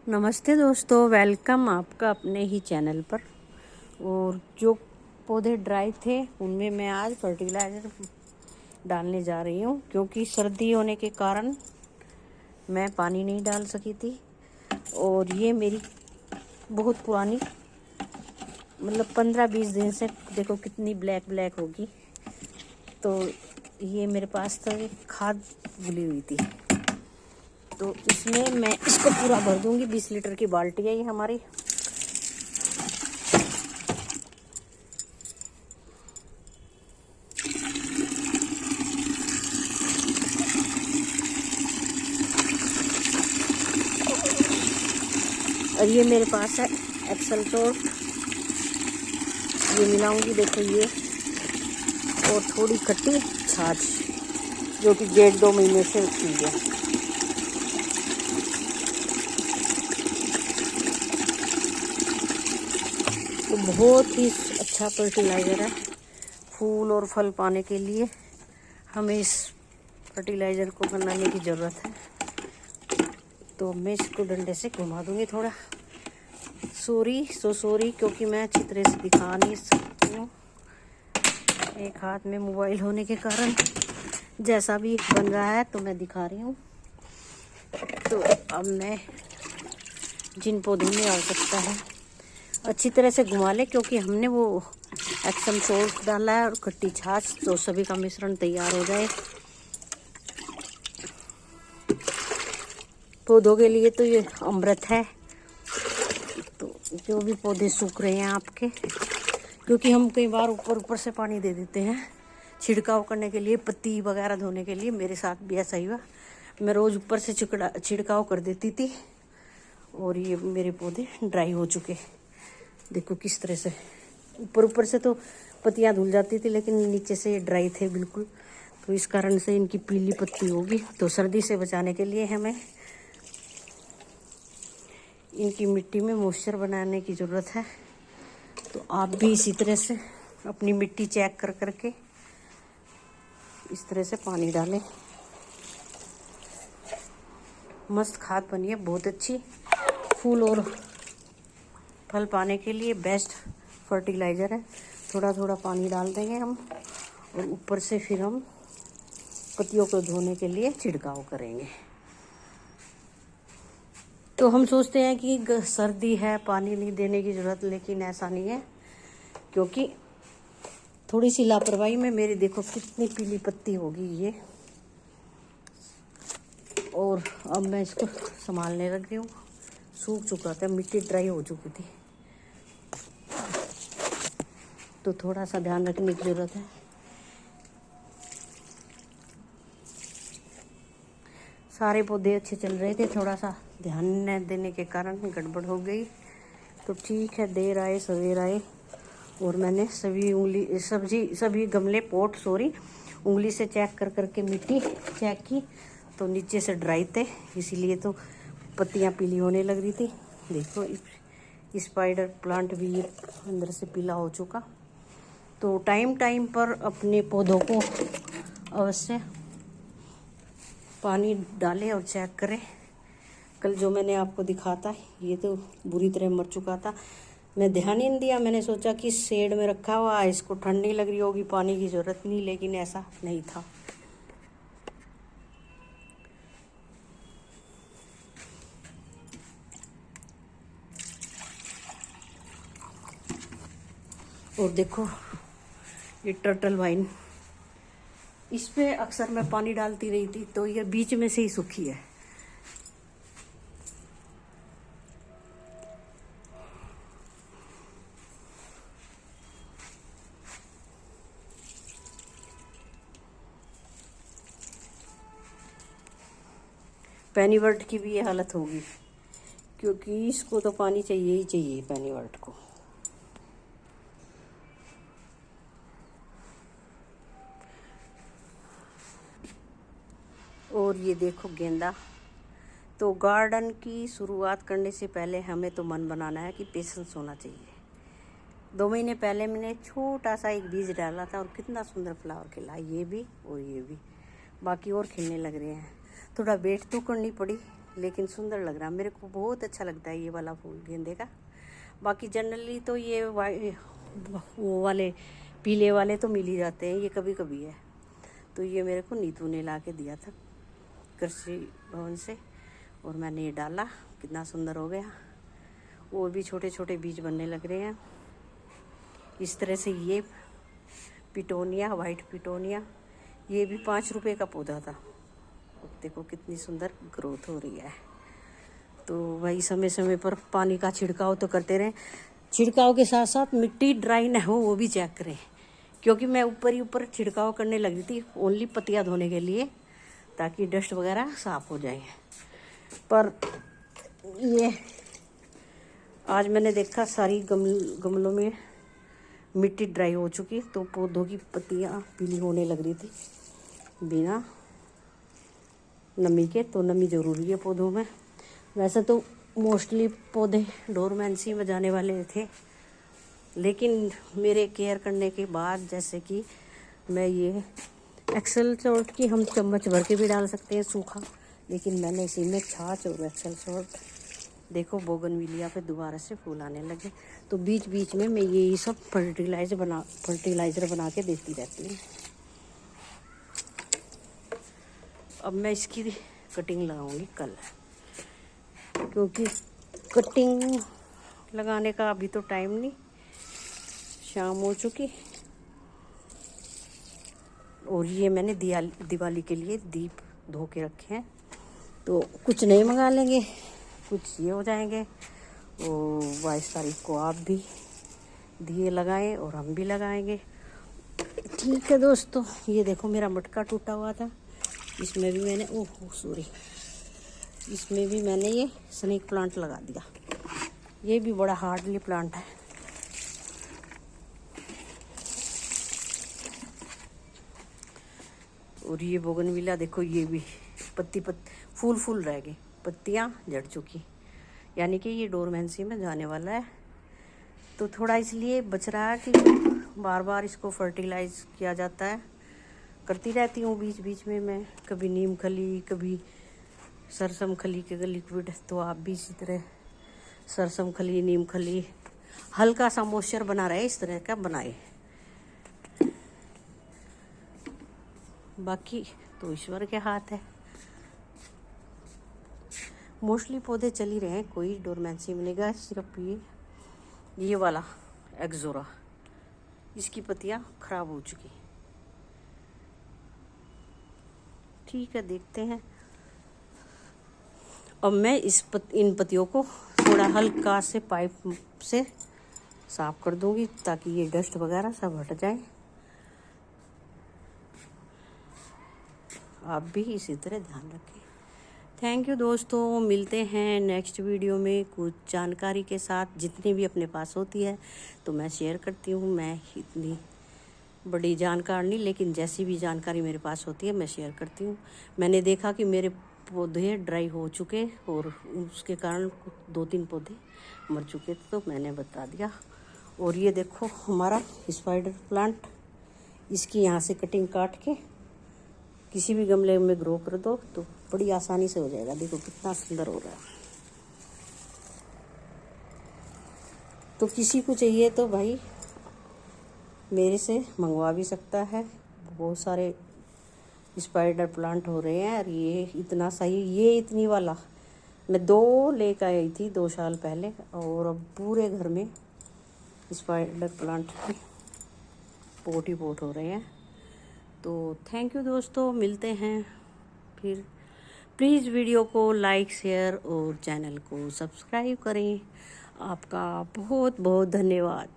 नमस्ते दोस्तों, वेलकम आपका अपने ही चैनल पर। और जो पौधे ड्राई थे उनमें मैं आज फर्टिलाइज़र डालने जा रही हूँ, क्योंकि सर्दी होने के कारण मैं पानी नहीं डाल सकी थी। और ये मेरी बहुत पुरानी, मतलब 15-20 दिन से, देखो कितनी ब्लैक ब्लैक होगी। तो ये मेरे पास तो एक खाद घुली हुई थी, तो इसमें मैं इसको पूरा भर दूंगी। 20 लीटर की बाल्टी है ये हमारी। और ये मेरे पास है एक्सेल टॉर्क, ये मिलाऊंगी, देखो ये। और थोड़ी खट्टी छाछ, जो कि 1.5-2 महीने से रखी है। तो बहुत ही अच्छा फर्टिलाइज़र है। फूल और फल पाने के लिए हमें इस फर्टिलाइज़र को बनाने की ज़रूरत है। तो मैं इसको डंडे से घुमा दूंगी थोड़ा। सॉरी, क्योंकि मैं अच्छी तरह से दिखा नहीं सकती हूँ, एक हाथ में मोबाइल होने के कारण। जैसा भी बन रहा है तो मैं दिखा रही हूँ। तो अब मैं जिन पौधों में आवश्यकता है अच्छी तरह से घुमा ले, क्योंकि हमने वो एक्सम सोल्ट डाला है और खट्टी छाछ, तो सभी का मिश्रण तैयार हो जाए। पौधों के लिए तो ये अमृत है। तो जो भी पौधे सूख रहे हैं आपके, क्योंकि हम कई बार ऊपर से पानी दे देते हैं छिड़काव करने के लिए, पत्ती वगैरह धोने के लिए। मेरे साथ भी ऐसा ही हुआ, मैं रोज़ ऊपर से छिड़काव कर देती थी, और ये मेरे पौधे ड्राई हो चुके। देखो किस तरह से ऊपर से तो पत्तियां धुल जाती थी, लेकिन नीचे से ये ड्राई थे बिल्कुल। तो इस कारण से इनकी पीली पत्ती होगी। तो सर्दी से बचाने के लिए हमें इनकी मिट्टी में मॉइस्चर बनाने की ज़रूरत है। तो आप भी इसी तरह से अपनी मिट्टी चेक कर करके इस तरह से पानी डालें। मस्त खाद बनी है, बहुत अच्छी। फूल और फल पाने के लिए बेस्ट फर्टिलाइज़र है। थोड़ा थोड़ा पानी डाल देंगे हम, और ऊपर से फिर हम पत्तियों को धोने के लिए छिड़काव करेंगे। तो हम सोचते हैं कि सर्दी है, पानी नहीं देने की ज़रूरत, लेकिन ऐसा नहीं है, क्योंकि थोड़ी सी लापरवाही में मेरी देखो कितनी पीली पत्ती होगी ये। और अब मैं इसको संभालने लग गई हूँ। सूख चुका था, मिट्टी ड्राई हो चुकी थी, तो थोड़ा सा ध्यान रखने की ज़रूरत है। सारे पौधे अच्छे चल रहे थे, थोड़ा सा ध्यान न देने के कारण गड़बड़ हो गई। तो ठीक है, देर आए सवेर आए। और मैंने सभी गमले उंगली से चेक कर करके मिट्टी चेक की, तो नीचे से ड्राई थे, इसीलिए तो पत्तियां पीली होने लग रही थी। देखो स्पाइडर प्लांट भी ये अंदर से पीला हो चुका। तो टाइम टाइम पर अपने पौधों को अवश्य पानी डालें और चेक करें। कल जो मैंने आपको दिखा था, ये तो बुरी तरह मर चुका था। मैं ध्यान ही नहीं दिया, मैंने सोचा कि शेड में रखा हुआ, इसको ठंड नहीं लग रही होगी, पानी की ज़रूरत नहीं, लेकिन ऐसा नहीं था। और देखो ये टर्टल वाइन, इस पे अक्सर मैं पानी डालती रही थी, तो ये बीच में से ही सूखी है। पेनीवर्ट की भी ये हालत होगी, क्योंकि इसको तो पानी चाहिए ही चाहिए, पेनीवर्ट को। और ये देखो गेंदा। तो गार्डन की शुरुआत करने से पहले हमें तो मन बनाना है कि पेशेंस होना चाहिए। 2 महीने पहले मैंने छोटा सा एक बीज डाला था, और कितना सुंदर फ्लावर खिला, ये भी और ये भी। बाकी और खिलने लग रहे हैं। थोड़ा वेट तो करनी पड़ी, लेकिन सुंदर लग रहा, मेरे को बहुत अच्छा लगता है ये वाला फूल गेंदे का। बाकी जनरली तो ये वो वाले पीले वाले तो मिल ही जाते हैं, ये कभी कभी है। तो ये मेरे को नीतू ने ला के दिया था कृषि भवन से, और मैंने ये डाला, कितना सुंदर हो गया। और भी छोटे छोटे बीज बनने लग रहे हैं इस तरह से। ये पिटोनिया, वाइट पिटोनिया, ये भी 5 रुपए का पौधा था। अब देखो कितनी सुंदर ग्रोथ हो रही है। तो वही समय समय पर पानी का छिड़काव तो करते रहें। छिड़काव के साथ साथ मिट्टी ड्राई ना हो वो भी चेक करें, क्योंकि मैं ऊपर ही ऊपर छिड़काव करने लगी थी ओनली पत्तियाँ धोने के लिए, ताकि डस्ट वगैरह साफ हो जाए। पर ये आज मैंने देखा सारी गमलों में मिट्टी ड्राई हो चुकी, तो पौधों की पत्तियाँ पीली होने लग रही थी बिना नमी के। तो नमी ज़रूरी है पौधों में। वैसे तो मोस्टली पौधे डोरमेंसी में जाने वाले थे, लेकिन मेरे केयर करने के बाद, जैसे कि मैं ये एक्सेल सॉल्ट की हम चम्मच भर के भी डाल सकते हैं सूखा, लेकिन मैंने इसी में छाछ और एक्सेल सॉल्ट, देखो बोगनविलिया पे दोबारा से फूल आने लगे। तो बीच बीच में मैं यही सब फर्टिलाइज़र बना के देती रहती हूँ। अब मैं इसकी कटिंग लगाऊंगी कल, क्योंकि कटिंग लगाने का अभी तो टाइम नहीं, शाम हो चुकी। और ये मैंने दिवाली के लिए दीप धो के रखे हैं, तो कुछ नहीं मंगा लेंगे, कुछ ये हो जाएंगे। और 22 तारीख को आप भी दिए लगाएं और हम भी लगाएंगे। ठीक है दोस्तों, ये देखो मेरा मटका टूटा हुआ था, इसमें भी मैंने इसमें भी मैंने ये स्नेक प्लांट लगा दिया। ये भी बड़ा हार्डली प्लांट है। और ये बोगनविला देखो, ये भी फूल रह गए, पत्तियाँ झड़ चुकी, यानी कि ये डोरमेंसी में जाने वाला है। तो थोड़ा इसलिए बच रहा है कि बार बार इसको फर्टिलाइज किया जाता है, करती रहती हूँ बीच बीच में मैं, कभी नीम खली, कभी सरसम खली के लिक्विड। तो आप भी इसी तरह सरसम खली, नीम खली, हल्का सा मॉइस्चर बना रहे इस तरह का बनाए। बाकी तो ईश्वर के हाथ है। मोस्टली पौधे चल ही रहे हैं, कोई डोरमेंसी में नहीं गया। सिर्फ ये वाला एक्सोरा, इसकी पत्तियाँ खराब हो चुकी। ठीक है, देखते हैं। अब मैं इन पत्तियों को थोड़ा हल्का से पाइप से साफ कर दूंगी, ताकि ये डस्ट वगैरह सब हट जाए। आप भी इसी तरह ध्यान रखें। थैंक यू दोस्तों, मिलते हैं नेक्स्ट वीडियो में कुछ जानकारी के साथ। जितनी भी अपने पास होती है तो मैं शेयर करती हूँ। मैं इतनी बड़ी जानकार नहीं, लेकिन जैसी भी जानकारी मेरे पास होती है मैं शेयर करती हूँ। मैंने देखा कि मेरे पौधे ड्राई हो चुके और उसके कारण 2-3 पौधे मर चुके थे, तो मैंने बता दिया। और ये देखो हमारा स्पाइडर प्लांट, इसकी यहाँ से कटिंग काट के किसी भी गमले में ग्रो कर दो तो बड़ी आसानी से हो जाएगा। देखो कितना सुंदर हो रहा है। तो किसी को चाहिए तो भाई मेरे से मंगवा भी सकता है। बहुत सारे स्पाइडर प्लांट हो रहे हैं। और ये इतना सही, ये इतनी वाला मैं 2 लेकर आई थी 2 साल पहले, और अब पूरे घर में स्पाइडर प्लांट के पोट ही पोट हो रहे हैं। तो थैंक यू दोस्तों, मिलते हैं फिर। प्लीज़ वीडियो को लाइक, शेयर और चैनल को सब्सक्राइब करें। आपका बहुत बहुत धन्यवाद।